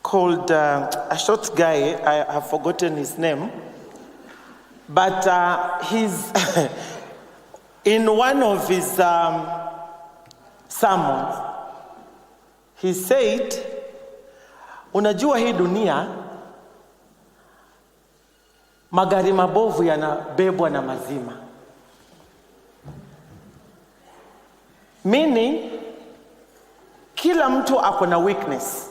called a short guy, I have forgotten his name, but he's in one of his sermons, he said, unajua hii dunia, magari mabovu yanabebwa na mazima. Meaning, kila mtu ako na weakness.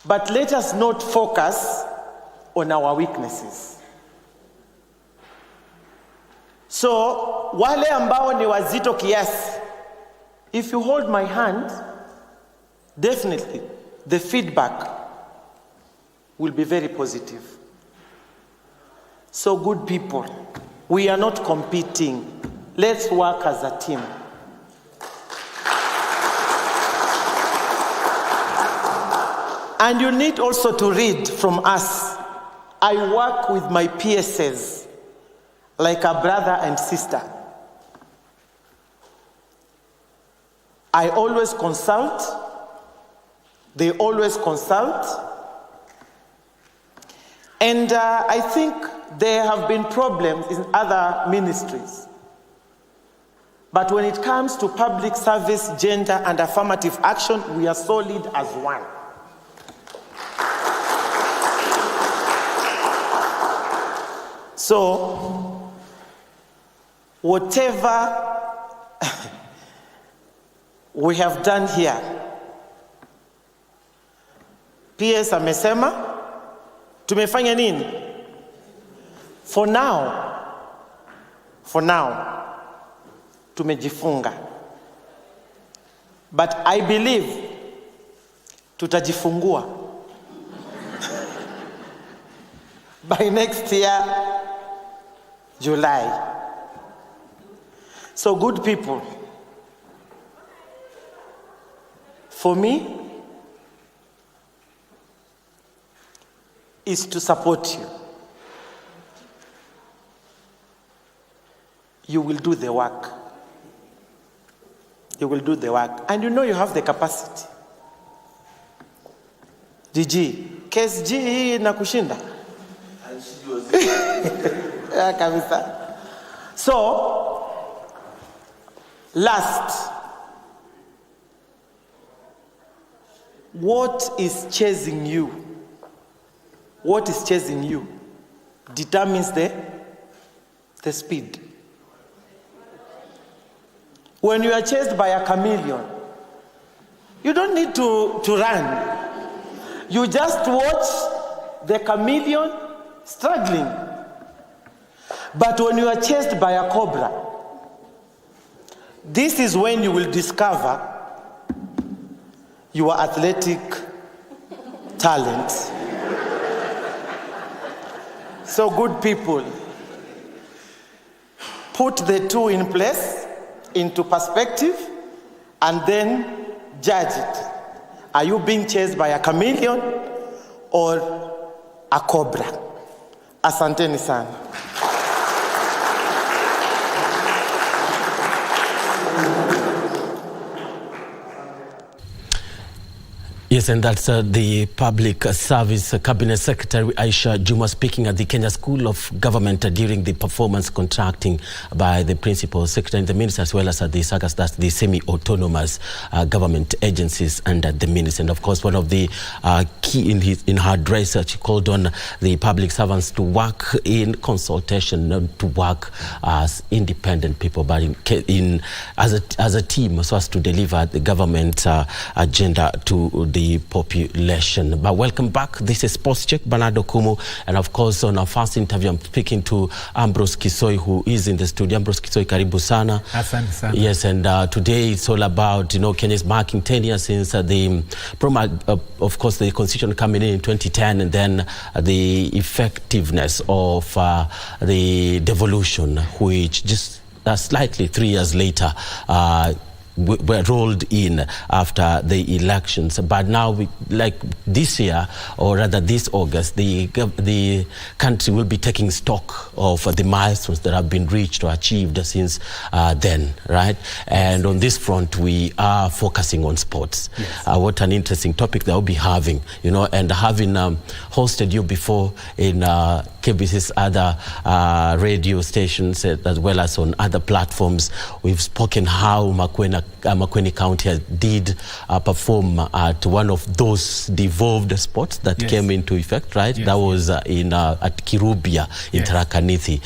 But let us not focus on our weaknesses. So, wale ambao ni wazito kiasi, if you hold my hand, definitely the feedback will be very positive. So good people, we are not competing. Let's work as a team. And you need also to read from us. I work with my PSs like a brother and sister. I always consult. They always consult. And I think there have been problems in other ministries. But when it comes to public service, gender, and affirmative action, we are solid as one. So, whatever we have done here, PS amesema, tumefanya nini? For now, tumejifunga. But I believe tutajifungua by next year, July. So good people, for me, is to support you. You will do the work. You will do the work. And you know you have the capacity. DG, case G na kushinda. Yeah, kabisa. So, last, what is chasing you? What is chasing you determines the speed. When you are chased by a chameleon, you don't need to run. You just watch the chameleon struggling. But when you are chased by a cobra, this is when you will discover your athletic talent. So good people, put the two in place, into perspective, and then judge it. Are you being chased by a chameleon or a cobra? Asanteni sana. Yes, and that's the Public Service Cabinet Secretary Aisha Juma speaking at the Kenya School of Government during the performance contracting by the Principal Secretary and the Minister, as well as the SAGAs, that's the semi-autonomous government agencies under the Minister. And of course, one of the key in her address, she called on the public servants to work in consultation, not to work as independent people, but as a team, so as to deliver the government agenda to the population. But welcome back. This is Sports Check, Bernard Okumu, and of course on our first interview I'm speaking to Ambrose Kisoi, who is in the studio. Ambrose Kisoi, karibu sana. Asante sana. Yes, and today it's all about, Kenya's marking 10 years since of course the constitution coming in 2010, and then the effectiveness of the devolution, which just slightly 3 years later were rolled in after the elections. But now, like this year, or rather this August, the country will be taking stock of the milestones that have been reached or achieved since then, right? And on this front, we are focusing on sports. Yes. What an interesting topic that we'll be having, you know, and having hosted you before in KBC's other radio stations, as well as on other platforms. We've spoken how Makueni County did perform at one of those devolved sports that came into effect, right? That was at Kirubia in Tharaka Nithi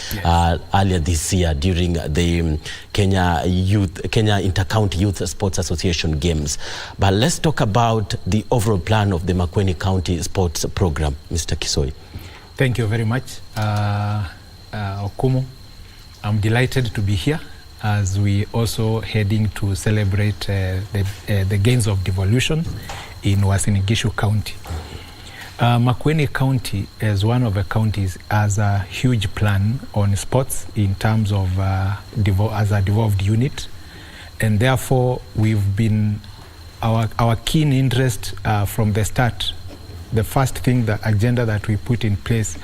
earlier this year during the Kenya Inter-County Youth Sports Association Games. But let's talk about the overall plan of the Makueni County Sports Program, Mr. Kisoi. Thank you very much, Okumu. I'm delighted to be here as we also heading to celebrate the gains of devolution in Uasin Gishu County. Makueni County, as one of the counties, has a huge plan on sports in terms of as a devolved unit, and therefore we've been our keen interest from the start. The first thing, the agenda that we put in place,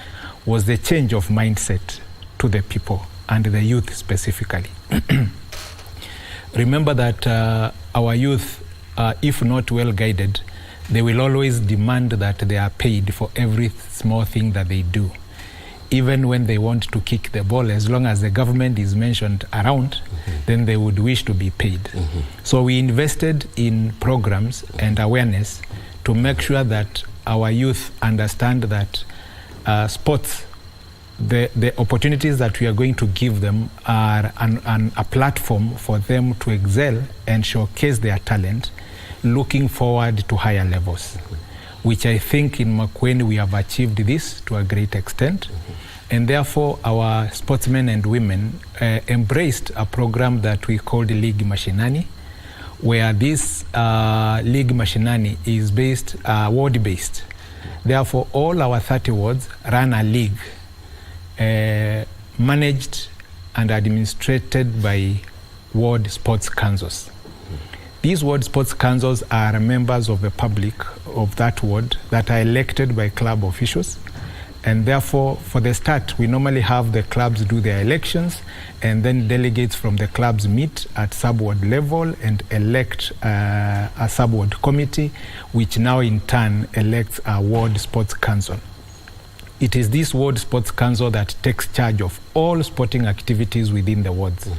was the change of mindset to the people and the youth specifically. Remember that our youth, if not well guided, they will always demand that they are paid for every small thing that they do. Even when they want to kick the ball, as long as the government is mentioned around, then they would wish to be paid. So we invested in programs and awareness to make sure that our youth understand that sports, the opportunities that we are going to give them are a platform for them to excel and showcase their talent, looking forward to higher levels, which I think in Makueni we have achieved this to a great extent. And therefore our sportsmen and women embraced a program that we called League Mashinani, where this League Mashinani is based, ward-based. Therefore, all our 30 wards run a league managed and administrated by ward sports councils. These ward sports councils are members of the public of that ward that are elected by club officials. And therefore, for the start, we normally have the clubs do their elections, and then delegates from the clubs meet at sub-ward level and elect a sub-ward committee, which now in turn elects a ward sports council. It is this ward sports council that takes charge of all sporting activities within the wards.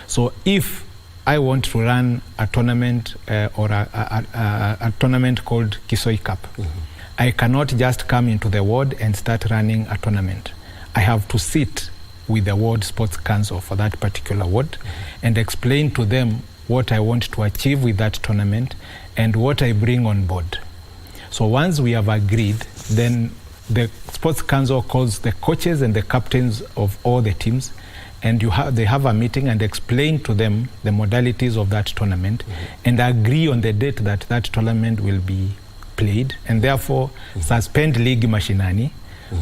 So if I want to run a tournament or a tournament called Kisoi Cup, I cannot just come into the ward and start running a tournament. I have to sit with the ward sports council for that particular ward and explain to them what I want to achieve with that tournament and what I bring on board. So once we have agreed, then the sports council calls the coaches and the captains of all the teams, and they have a meeting and explain to them the modalities of that tournament and agree on the date that that tournament will be played, and therefore suspend League Mashinani,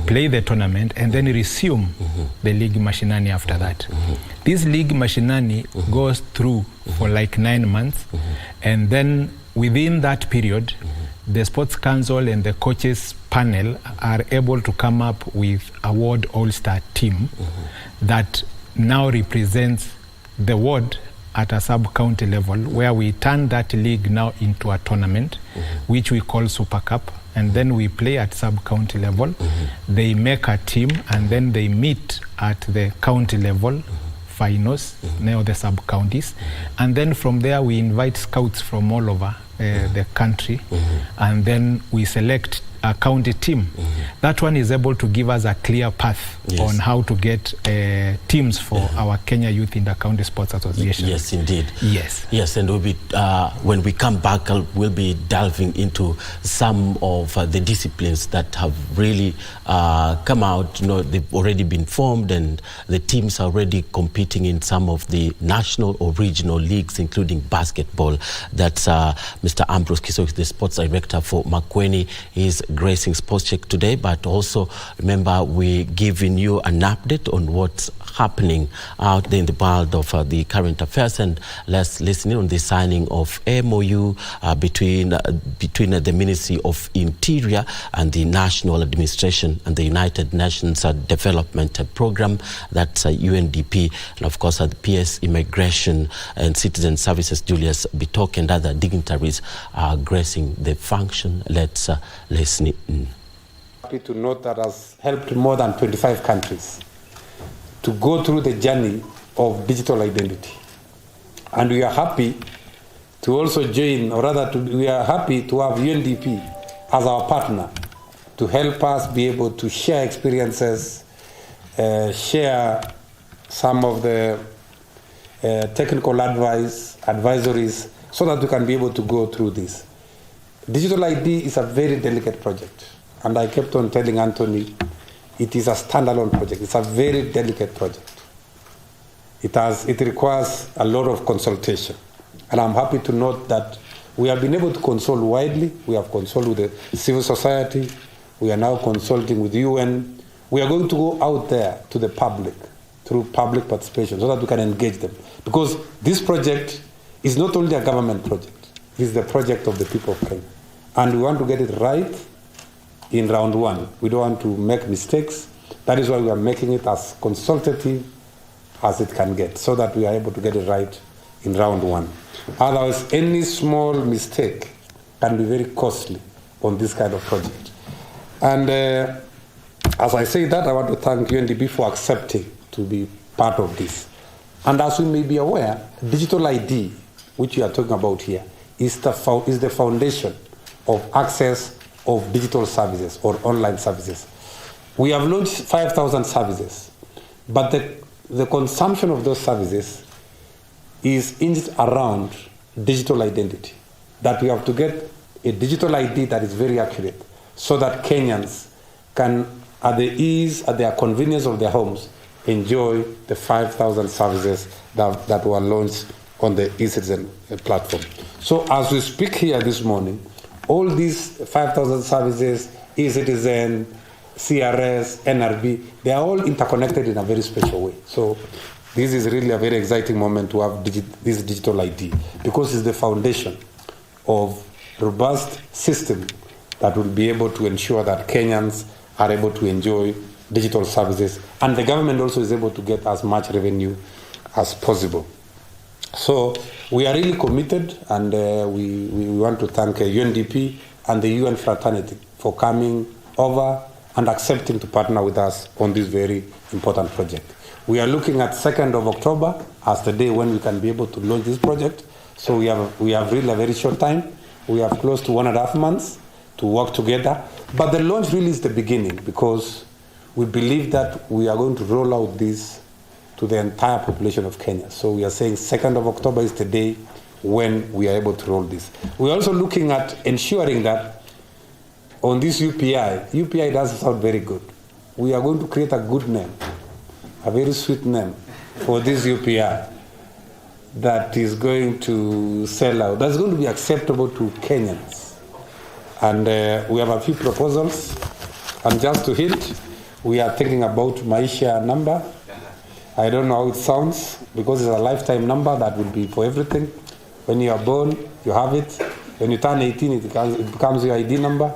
play the tournament, and then resume the League Mashinani after that. This League Mashinani goes through for like 9 months, and then within that period, the sports council and the coaches panel are able to come up with a ward all-star team that now represents the ward at a sub-county level, where we turn that league now into a tournament, which we call Super Cup, and then we play at sub-county level. They make a team, and then they meet at the county level, finals, now the sub-counties, and then from there we invite scouts from all over the country, and then we select a county team. That one is able to give us a clear path on how to get teams for our Kenya Youth Inter-County Sports Association. Yes, indeed. Yes. Yes, and we'll be, when we come back, we'll be delving into some of the disciplines that have really come out. You know, they've already been formed, and the teams are already competing in some of the national or regional leagues, including basketball. That's Mr. Ambrose Kiso, the sports director for Makueni, is gracing Sports Check today, but also remember we're giving you an update on what's happening out there in the world of the current affairs. And let's listen in on the signing of MOU between the Ministry of Interior and the National Administration and the United Nations Development Program, that's UNDP, and of course the PS Immigration and Citizen Services Julius Bitok and other dignitaries are gracing the function. Let's listen in. Happy to note that has helped more than 25 countries to go through the journey of digital identity. And we are happy to also join, or rather we are happy to have UNDP as our partner to help us be able to share experiences, share some of the technical advisories, so that we can be able to go through this. Digital ID is a very delicate project, and I kept on telling Anthony, it is a standalone project. It's a very delicate project. It requires a lot of consultation, and I'm happy to note that we have been able to consult widely. We have consulted with the civil society. We are now consulting with UN. We are going to go out there to the public through public participation so that we can engage them. Because this project is not only a government project, it is the project of the people of Kenya. And we want to get it right in round one. We don't want to make mistakes. That is why we are making it as consultative as it can get, so that we are able to get it right in round one. Otherwise, any small mistake can be very costly on this kind of project. And as I say that, I want to thank UNDP for accepting to be part of this. And as we may be aware, digital ID, which we are talking about here, is the foundation of access of digital services or online services. We have launched 5,000 services, but the consumption of those services is hinged around digital identity, that we have to get a digital ID that is very accurate so that Kenyans can, at the ease, at their convenience of their homes, enjoy the 5,000 services that were launched on the eCitizen platform. So as we speak here this morning, all these 5,000 services, eCitizen, CRS, NRB, they are all interconnected in a very special way. So this is really a very exciting moment to have this digital ID, because it's the foundation of robust system that will be able to ensure that Kenyans are able to enjoy digital services, and the government also is able to get as much revenue as possible. So we are really committed, and we want to thank UNDP and the UN fraternity for coming over and accepting to partner with us on this very important project. We are looking at 2nd of October as the day when we can be able to launch this project. So we have really a very short time. We have close to 1.5 months to work together. But the launch really is the beginning, because we believe that we are going to roll out this to the entire population of Kenya. So we are saying 2nd of October is the day when we are able to roll this. We're also looking at ensuring that on this UPI doesn't sound very good. We are going to create a good name, a very sweet name for this UPI that is going to sell out, that's going to be acceptable to Kenyans. And we have a few proposals. And just to hint, we are thinking about Maisha number. I don't know how it sounds, because it's a lifetime number that will be for everything. When you are born, you have it. When you turn 18, it becomes your ID number.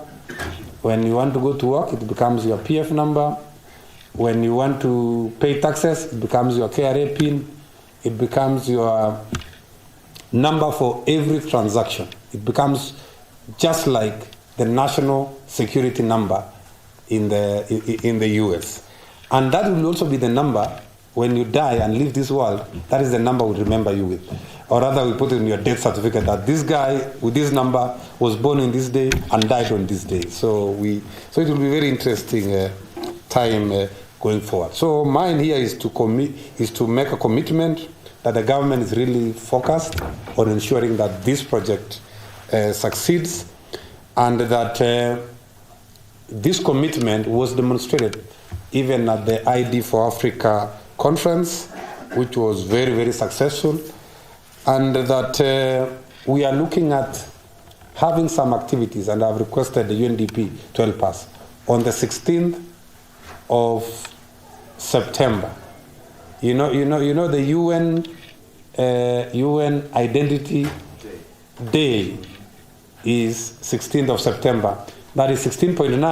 When you want to go to work, it becomes your PF number. When you want to pay taxes, it becomes your KRA PIN. It becomes your number for every transaction. It becomes just like the national security number in the US. And that will also be the number when you die and leave this world. That is the number we remember you with. Or rather, we put it in your death certificate that this guy with this number was born on this day and died on this day. So it will be very interesting time going forward. So mine here is to make a commitment that the government is really focused on ensuring that this project succeeds, and that this commitment was demonstrated even at the ID for Africa conference, which was very, very successful, and that we are looking at having some activities, and I've requested the UNDP to help us. On the 16th of September, you know the UN Identity Day is 16th of September. That is 16.9.